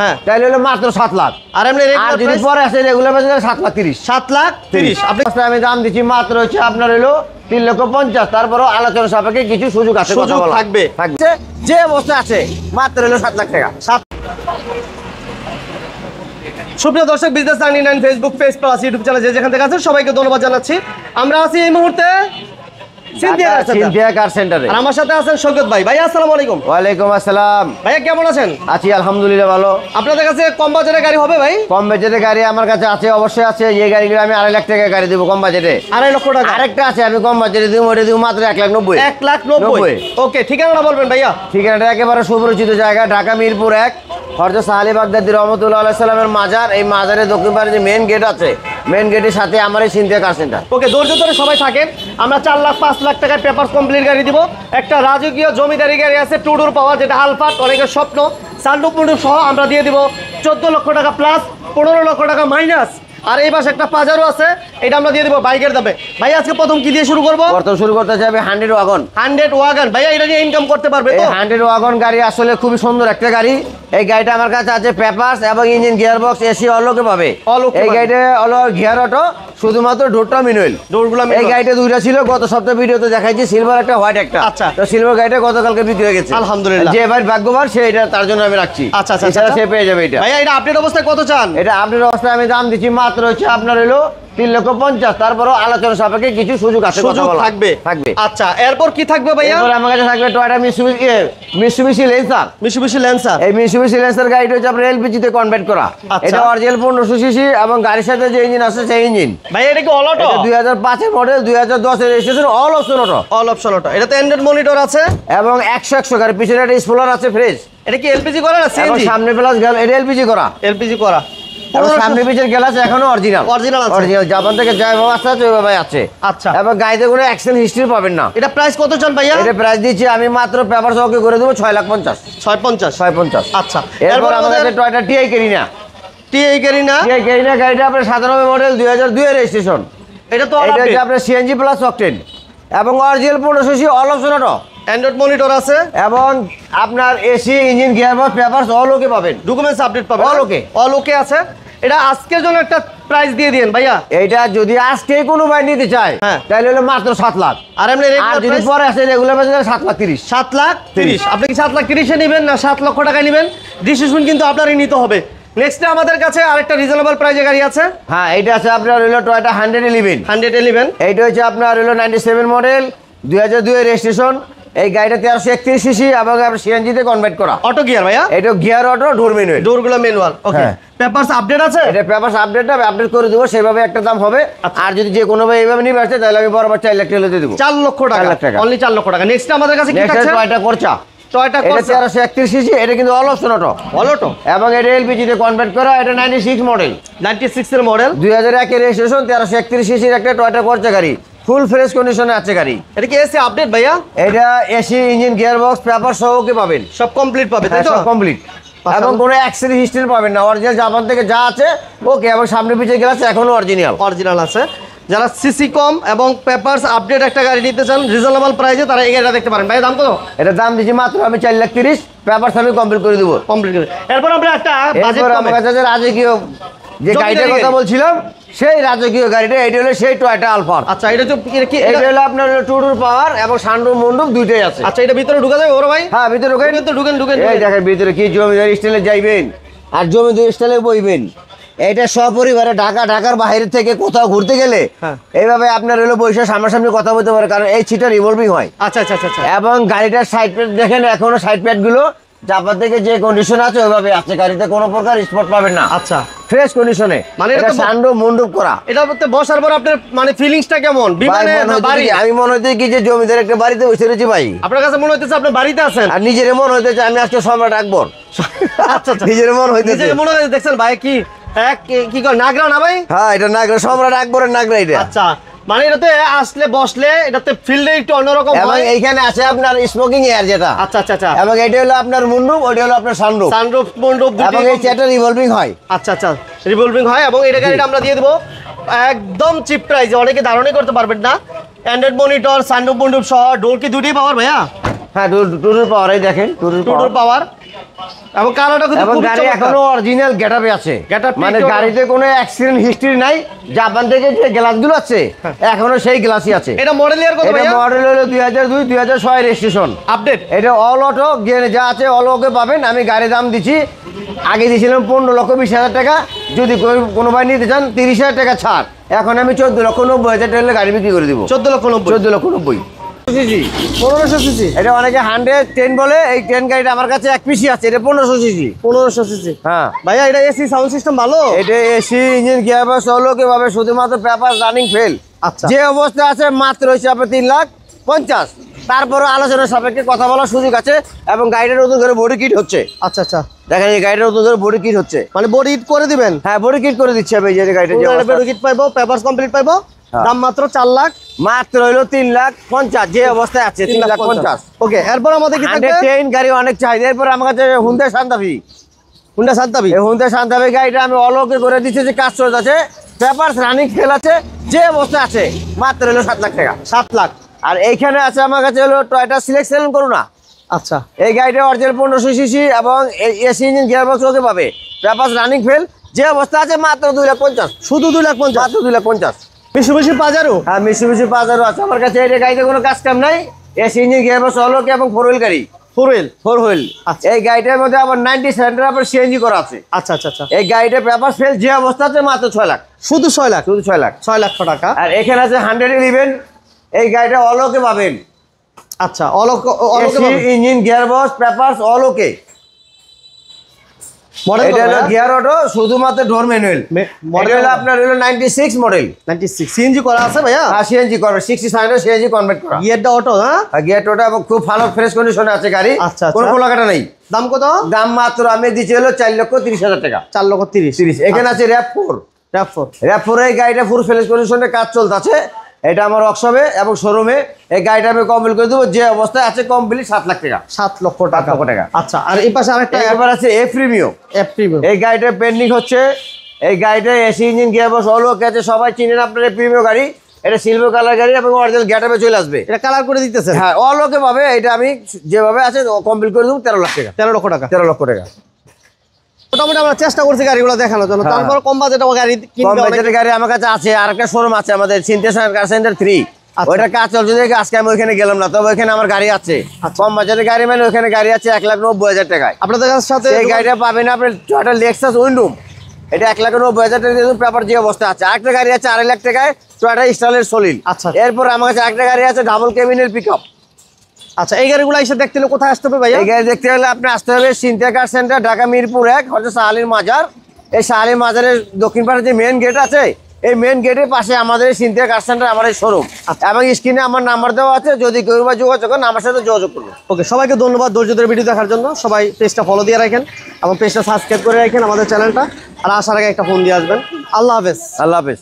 হ্যাঁ তাহলে হলো মাত্র 7 লাখ। আর এমনি আর যদি পরে আসে রেগুলার বাজারে 7,30,000 7,30,000 আপনি আমি দাম দিচ্ছি মাত্র হচ্ছে আপনার হলো 3,50,000। তারপরও আলোচনা সাপেক্ষে কিছু সুযোগ আছে, সুযোগ থাকবে যে অবস্থা আছে মাত্র হলো 7 লাখ টাকা। সুপ্রিয় দর্শক, business 99 Facebook page plus YouTube channel যেখান থেকে আছেন সবাইকে ধন্যবাদ জানাচ্ছি। আমরা আছি এই মুহূর্তে সিনথিয়া কার সেন্টারে, আর আমার সাথে আছেন সৈকত ভাই। ভাই আসসালামু আলাইকুম। ওয়ালাইকুম আসসালাম। ভাইয়া কেমন আছেন? আছি আলহামদুলিল্লাহ ভালো। আপনাদের কাছে কম বাজেটের গাড়ি হবে ভাই? কম বাজেটের গাড়ি আমার কাছে আছে, অবশ্যই আছে। এই গাড়িগুলো আমি 2.5 লাখ টাকা গাড়ি দেবো কম বাজেটে। 2.5 লক্ষ টাকা? আরেকটা আছে আমি কম বাজেটে দিব, ওটা দিব মাত্র 1,90,000। 1,90,000। ওকে, ঠিকানাটা বলবেন ভাইয়া? ঠিকানাটা একেবারে সুপরিচিত জায়গা, ঢাকা মিরপুর 1, হযরত আলী বাগদাদী রহমতুল্লাহ আলাইহিস সালামের মাজার। এই মাজারের দক্ষিণ পাশে যে মেইন গেট আছে, মেইন গেটের সাথে আমার এই সিনথিয়া কার সেন্টার। ওকে, ধৈর্য ধরে সবাই থাকেন। আমরা 4 লাখ 5 লাখ টাকার পেপার কমপ্লিট গাড়ি দিব। একটা রাজকীয় জমিদারি গাড়ি আছে টুডুর পাওয়ার, যেটা আলফাট, অনেকের স্বপ্ন। সানরুফ মুন্ডুপ সহ আমরা দিয়ে দিব 14 লক্ষ টাকা প্লাস 15 লক্ষ টাকা মাইনাস। আর এই পাশে একটা পাজারও আছে, এটা আমরা দিয়ে দিব বাইকের দামে। ভাই আজকে প্রথম কি দিয়ে শুরু করবো? প্রথম শুরু করতে চাই 100 ওয়াগন। 100 ওয়াগন ভাইয়া, এটা দিয়ে ইনকাম করতে পারবে তো? 100 ওয়াগন গাড়ি আসলে খুবই সুন্দর একটা গাড়ি। এই গাড়িটা আমার কাছে আছে পেপারস এবং ইঞ্জিন, গিয়ার বক্স, এসি অলোকে পাবে। এই গাড়িটা হলো গিয়ার অটো, শুধুমাত্র ডোরটা ম্যানুয়াল। এই গাড়িটা দুইটা ছিল, গত সপ্তাহে ভিডিওতে দেখাইছি, সিলভার একটা, হোয়াইট একটা। আচ্ছা, তো সিলভার গাড়িটা গতকালকে বিক্রি হয়ে গেছে আলহামদুলিল্লাহ। যে ভাই ভাগ্যবান সে এটা তার জন্য আমি রাখছি। আচ্ছা আচ্ছা, সে পেয়ে যাবে এটা। ভাইয়া এটা আপডেট অবস্থায় কত চান? এটা আপডেট অবস্থায় আমি দাম দিচ্ছি মাত্র হচ্ছে আপনার হলো 3,50,000। তারপরও আলোচনা সাপেক্ষে কিছু সুযোগ আছে, সুযোগ থাকবে। আচ্ছা, এরপর কি থাকবে ভাইয়া? এরপর আমার কাছে থাকবে Toyota Mitsubishi Lancer. Mitsubishi Lancer. এই মিৎসুবিশি ল্যান্সার গাড়িটা হচ্ছে আপনার এলপিজি তে কনভার্ট করা। এটা অরিজিনাল 1500 সিসি এবং গাড়ির সাথে যে ইঞ্জিন আছে সেই ইঞ্জিন। ভাই এটা কি অল অটো? 2005 এর মডেল, 2010 এর registration, all option auto. All option auto. এটাতে অ্যান্ড্রয়েড মনিটর আছে এবং 100 গাড়ি পিছনে একটা স্পয়লার আছে ফ্রেশ। এটা কি এলপিজি করা না এবং সিএনজি? সামনে প্লাস গেল এটা এলপিজি করা। এলপিজি করা। সামনে পিছের গ্লাস এখনো অরিজিনাল আছে। অরিজিনাল জাপান থেকে যাই ব্যবস্থা আছে ওইভাবে আছে। আচ্ছা, এবং গাড়িতে কোনো অ্যাক্সিডেন্ট হিস্ট্রি পাবেন না। এটা প্রাইস কত চান ভাইয়া? এটা প্রাইস দিচ্ছি আমি মাত্র পেপার সহকে করে দেবো 6,50,000। 650। আচ্ছা, এরপর আমাদের Toyota TI Carina. TI Carina গাড়িটা আপনার 97 মডেল, 2002 এর রেজিস্ট্রেশন। এটা তো আপনার সিএনজি প্লাস অকটেন এবং original 1500 CC, all option auto, Android monitor আছে এবং আপনার AC, engine, gearbox, papers all ওকে পাবেন। ডকুমেন্টস আপডেট পাবেন, অল ওকে আছে। এটা আজকের জন্য একটা প্রাইস দিয়ে দিন ভাইয়া। এইটা যদি আজকে কোনো ভাই নিতে চায় তাহলে হলো মাত্র 7 লাখ। আর এমনি যদি পরে আসে রেগুলার বাজারে 7,30,000। 7,30,000 আপনি কি 7,30,000 নেবেন না 7 লক্ষ টাকায় নেবেন? ডিসিশন কিন্তু আপনারই নিতে হবে। নেক্সটে আমাদের কাছে আরেকটা রিজনেবল প্রাইজে গাড়ি আছে। হ্যাঁ, এইটা আছে আপনার হলো টয়োটা 111। এইটা হচ্ছে আপনার হলো 97 মডেল, 2002 এর রেজিস্ট্রেশন। এই গাড়িটা 1331 সিসি এবং সিএনজি তে কনভার্ট করা। অটো গিয়ার ভাইয়া? এটা গিয়ার অটো, ডোর ম্যানুয়াল। ডোরগুলো ম্যানুয়াল। ওকে, পেপারস আপডেট আছে? এটা পেপারস আপডেট করে দেবো, সেভাবে একটা দাম হবে। আর যদি যে কোনো ভাই এইভাবে নিবে আসে তাহলে আমি বরাবর 4 লাখ টাকা দেবো। 4 লক্ষ টাকা, অনলি 4 লক্ষ টাকা। নেক্সট আমাদের কাছে কি আছে? টয়োটা করচা। টয়োটা করচা 1331 সিসি, এটা কিন্তু অল অপশন অটো। এবং এটা এলপিজি তে কনভার্ট করা। এটা 96 মডেল, 96 এর মডেল, 2001 এর রেজিস্ট্রেশন, 1331 সিসির একটা টয়োটা করচা গাড়ি, ফুল ফ্রেশ কন্ডিশনে আছে গাড়ি। এটা কি এসি আপডেট ভাইয়া? এটা এসি, ইঞ্জিন, গিয়ারবক্স, পেপার সহ ওকে পাবেন, সব কমপ্লিট পাবে তাই তো? সব কমপ্লিট এবং কোনো অ্যাক্সিডেন্ট হিস্ট্রি পাবেন না। অরিজিনাল জাপান থেকে যা আছে ওকে, এবং সামনে পিছে গ্লাস এখনো অরিজিনাল আছে। যারা সিসি কম এবং পেপারস আপডেট একটা গাড়ি নিতে চান রিজনেবল প্রাইসে, তারা এই গাড়িটা দেখতে পারেন। ভাই দাম কত? এটা দাম দিচ্ছি মাত্র আমি 4,30,000, পেপারস আমি কমপ্লিট করে দেবো। এরপর আমরা একটা বাজেট আমার কাছে রাজকীয় যে গাড়িটার কথা বলছিলাম, সেই রাজকীয় গাড়িটা, এটা হলো সেই টয়োটা আলফা। আচ্ছা, এটা হলো আপনার টুডুর পাওয়ার এবং সানরুফ মুন্ডুপ দুইটাই আছে। আচ্ছা, এটা ভিতরে ঢুকা যাবে ওর ভাই? হ্যাঁ, ভিতরে ঢুকেন। এই দেখেন ভিতরে কি জমিদার স্টাইলে যাইবেন আর জমিদার স্টাইলে বইবেন। এটা সপরিবারে ঢাকার বাইরে থেকে কোথাও ঘুরতে গেলে এইভাবে আপনার হলো বসে সামনাসামনি কথা বলতে পারে, কারণ এই সিটটা রিভলভিং হয়। আচ্ছা। এবং গাড়িটার সাইড প্যাড দেখেন, এখনো সাইড প্যাড গুলো জাপান থেকে যে কন্ডিশন আছে ওইভাবে আছে, গাড়িতে কোনো প্রকার স্পট পাবেন না। আচ্ছা, ফ্রেশ কন্ডিশনে, মানে এটা সানরুফ মুন্ডুপ করা। এটা বসার পর আপনার মানে ফিলিংসটা কেমন? বিমানে না বাড়ি? আমি মনে হইতে কি যে জমিদার একটা বাড়িতে বসে রয়েছি ভাই। আপনার কাছে মনে হইতেছে আপনি বাড়িতে আছেন? আর নিজের মনে হইতেছে আমি আজকে সম্রাট আকবর। আচ্ছা, নিজের মনে হইতেছে দেখছেন ভাই কি কি কর নাগরা না ভাই? হ্যাঁ, এটা নাগরা, সম্রাট আকবরের নাগরা এটা। আচ্ছা, মানে এটাতে আসলে বসলে এটাতে ফিল্ডে একটু অন্যরকম হয়। এবং এইখানে আছে আপনার স্মোকিং এয়ার যেটা। আচ্ছা। এবং এটা হলো আপনার মুন্ডুপ, ওটা হলো আপনার সানরুফ মুন্ডুপ দুটো। এবং এই চেয়ারটা রিভলভিং হয়। আচ্ছা, রিভলভিং হয়। এবং এটা গাড়িটা আমরা দিয়ে দেবো একদম চিপ প্রাইসে, অনেকে ধারণাই করতে পারবেন না। অ্যান্ড্রয়েড মনিটর, সানরুফ মুন্ডুপ সহ। ডোর কি দুটোই পাওয়ার ভাইয়া? হ্যাঁ, টুডুর পাওয়ার। এই দেখেন টুডুর পাওয়ার। এবং কালারটা কিন্তু এবং খুব গাড়ি চমৎকার। এখনো অরিজিনাল গেটআপে আছে, Get-up মানে ঠিক গাড়িতে কোনো অ্যাক্সিডেন্ট হিস্ট্রি নাই। জাপান থেকে যে গ্লাসগুলো আছে এখনো সেই গ্লাসই আছে। এটা মডেল ইয়ার কত এটা ভাইয়া? মডেল হলো 2002 2006 রেজিস্ট্রেশন। আপডেট। এটা অল অটো যা আছে অল ওকে পাবেন। আমি গাড়ির দাম দিচ্ছি, আগে দিয়েছিলাম 15,20,000 টাকা, যদি কোনো ভাই নিতে চান 30,000 টাকা ছাড়। এখন আমি 14,90,000 টাকা গাড়ি বিক্রি করে দিব। 14,90,000 14,90,000 সিসি। 1500 সিসি। এটা অনেকে 110 বলে, এই 10 গাড়িটা আমার কাছে এক পিসি আছে, এটা 1500 সিসি। 1500 সিসি। হ্যাঁ ভাইয়া এটা এসি সাউন্ড সিস্টেম ভালো? এটা এসি ইঞ্জিন গিয়ারবক্স অলোকে পাবে, শুধুমাত্র পেপার রানিং ফেল। আচ্ছা। যে অবস্থা আছে মাত্র হিসাবে 3,50,000। তারপরে আলোচনার সাপেক্ষে কথা বলার সুযোগ আছে। এবং গাড়িটার নতুন করে বডি কিট হচ্ছে। আচ্ছা আচ্ছা, দেখেন এই গাড়িটার নতুন করে বডি কিট হচ্ছে, মানে বডি হিট করে দিবেন? হ্যাঁ বডি কিট করে দিচ্ছে। আমি এই যে গাড়িটা যে অবস্থা, বডি হিট পাইবো, পেপারস কমপ্লিট পাইবো। হ্যাঁ। দাম মাত্র 4 লাখ। মাত্র হইলো 3,50,000 যে অবস্থায় আছে 3,50,000। ওকে, এরপর আমাদের কি থাকবে? 110 গাড়ি অনেক চাহিদা। এরপর আমার কাছে হুন্ডা সান্তাফি। হুন্ডা সান্তাবি। এই হুন্ডা সান্তাফি গাড়িটা আমি অলোকে করে দিচ্ছি, যে কাজ চলতে আছে, পেপারস রানিং ফেল আছে, যে অবস্থা আছে মাত্র হলো 7 লাখ টাকা। 7 লাখ। আর এইখানে আছে আমার কাছে হলো টয়োটা সিলেকশন করুন না। আচ্ছা, এই গাড়িটা অরিজিনাল 1500 সিসি এবং এসি ইঞ্জিন গিয়ারবক্স ওকে পাবে, পেপারস রানিং ফেল, যে অবস্থা আছে মাত্র 2,50,000। শুধু 2,50,000? মাত্র 2,50,000। মিশুমিশি বাজারও? হ্যাঁ মিশুমিশি 5,000 আছে আমার কাছে। এই গাড়িতে কোনো কাজ কাম নাই, এসি ইঞ্জিন গিয়ারবক্স অলোকে এবং 4 হুইল গাড়ি। 4 হুইল? 4 হুইল। আচ্ছা। এই গাড়িটার মধ্যে আবার 97 আবার সিএনজি করা আছে। আচ্ছা আচ্ছা আচ্ছা। এই গাড়িটা পেপারস ফেল, যে অবস্থা আছে মাত্র 6 লাখ। শুধু 6 লাখ? শুধু 6 লাখ। 6 লক্ষ টাকা। আর এখানে আছে 111। এই গাড়িটা অলোকে পাবেন, আচ্ছা, অলোকে ইঞ্জিন গিয়ারবক্স পেপারস অলোকে। মডেল এটা হলো গিয়ার অটো, শুধুমাত্র ডোর ম্যানুয়াল। মডেল হলো আপনার হলো 96 মডেল। 96 সিএনজি করা আছে ভাইয়া? আর সিএনজি করবে, 67 সিএনজি কনভার্ট করা। গিয়ারটা অটো? হ্যাঁ, গিয়ারটা এবং খুব ভালো ফ্রেশ কন্ডিশনে আছে গাড়ি। আচ্ছা, কোনো আচ্ছা। খোলাকাটা নেই। দাম কত? দাম মাত্র আমি দিচ্ছি হলো 4,30,000 টাকা। 4,30,000। এখানে আছে RAV4। RAV4। RAV4 এই গাড়িটা ফুল ফ্রেশ কন্ডিশনে কাজ চলতেছে। এটা আমার ওয়ার্কশপে এবং শোরুমে। এই গাড়িটা আমি কমপ্লিট করে দেবো, যে অবস্থায় আছে কমপ্লিট 7 লাখ টাকা। 7 লক্ষ টাকা। 7 লক্ষ টাকা। আচ্ছা, আর এই পাশে আরেকটা এবার আছে এ প্রিমিয়াম। F premium. এই গাড়িটা পেন্ডিং হচ্ছে। এই গাড়িটা এসি ইঞ্জিন গিয়ারবক্স অলোকে আছে, সবাই চিনেন আপনার প্রিমিয়াম গাড়ি। এটা সিলভার কালার গাড়ি এবং অরিজিনাল গেটআপে চলে আসবে। এটা কালার করে দিতেছে? হ্যাঁ অলোকে পাবে। এটা আমি যেভাবে আছে কমপ্লিট করে দেবো 13 লাখ টাকা। 13 লক্ষ টাকা। 13 লক্ষ টাকা। মোটামুটি আমরা চেষ্টা করছি গাড়িগুলো দেখানোর জন্য। হ্যাঁ। তারপর কম বাজেট গাড়ি কম কিনবে অনেকে। বাজেটের গাড়ি আমার কাছে আছে। আর একটা শোরুম আছে আমাদের, সিনথেসার কার সেন্টার 3। আচ্ছা। ওইটা কাজ চলছে দেখে আজকে আমি ওইখানে গেলাম না, তবে ওইখানে আমার গাড়ি আছে। আচ্ছা। কম বাজেটের গাড়ি মানে ওইখানে গাড়ি আছে 1,90,000 টাকায়। আপনাদের সাথে এই গাড়িটা পাবেন আপনি টয়োটা লেক্সাস উইন্ডোম। এটা 1,90,000 টাকা দিয়ে পেপার যে অবস্থা আছে। আরেকটা গাড়ি আছে 2.5 লাখ টাকায়, টয়োটা স্টাইলের সলিড। আচ্ছা। এরপর আমার কাছে একটা গাড়ি আছে ডাবল কেবিনের পিকআপ। আচ্ছা, এই গাড়িগুলো এসে দেখতে হলে কোথায় আসতে হবে ভাইয়া? এই গাড়ি দেখতে হলে আপনি আসতে হবে Cynthia car centre, Dhaka Mirpur 1, হচ্ছে শাহালির মাজার। এই শাহালির মাজারের দক্ষিণ পাশে যে মেন গেট আছে, এই মেন গেটের পাশে আমাদের সিনথিয়া কার সেন্টার, আমার এই শোরুম। এবং স্ক্রিনে আমার নাম্বার দেওয়া আছে, যদি কেউ বা যোগাযোগ করেন আমার সাথে যোগাযোগ করুন। ওকে, সবাইকে ধন্যবাদ ধৈর্য ধরে ভিডিও দেখার জন্য। সবাই পেজটা ফলো দিয়ে রাখেন এবং পেজটা সাবস্ক্রাইব করে রাখেন আমাদের চ্যানেলটা। আর আসার আগে একটা ফোন দিয়ে আসবেন। আল্লাহ হাফেজ। আল্লাহ হাফেজ।